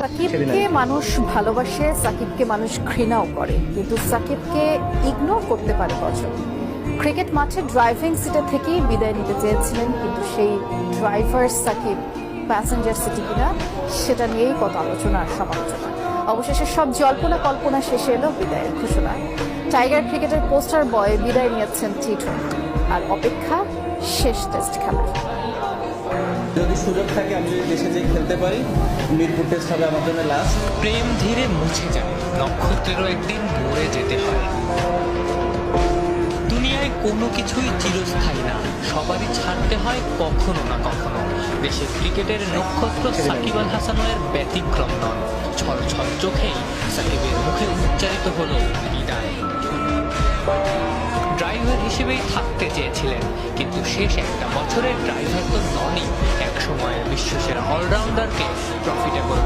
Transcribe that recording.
সাকিবকে মানুষ ভালোবাসে, সাকিবকে মানুষ ঘৃণাও করে, কিন্তু সাকিবকে ইগনোর করতে পারে কজন? ক্রিকেট মাঠে ড্রাইভিং সিটে থেকেই বিদায় নিতে চেয়েছিলেন, কিন্তু সেই ড্রাইভার সাকিব প্যাসেঞ্জার সিটে কিনা সেটা নিয়েই কত আলোচনা আর সমালোচনা। অবশেষে সব জল্পনা কল্পনা শেষে এলো বিদায়ের ঘোষণা। টাইগার ক্রিকেটের পোস্টার বয় বিদায় নিয়েছেন টি-20, আর অপেক্ষা শেষ টেস্ট খেলার। যদি সুযোগ থাকে আমি যদি দেশে যেয়ে খেলতে পারি, মিরপুর টেস্ট হবে আমার জন্য লাস্ট। প্রেম ধীরে মুছে যায়, নক্ষত্রেরও একদিন মরে যেতে হয়। দুনিয়ায় কোনো কিছুই চিরস্থায়ী না, সবারই ছাড়তে হয় কখনো না কখনো। দেশের ক্রিকেটের নক্ষত্র সাকিব আল হাসানের ব্যতিক্রম নন। ছল ছল চোখেই সাকিবের মুখে উচ্চারিত হলো বিদায়। ড্রাইভার হিসেবেই থাকতে চেয়েছিলেন, কিন্তু শেষ একটা বছরের ড্রাইভার তো ননই। এক সময়ের বিশ্বসেরা অলরাউন্ডারকে প্রফিটেবল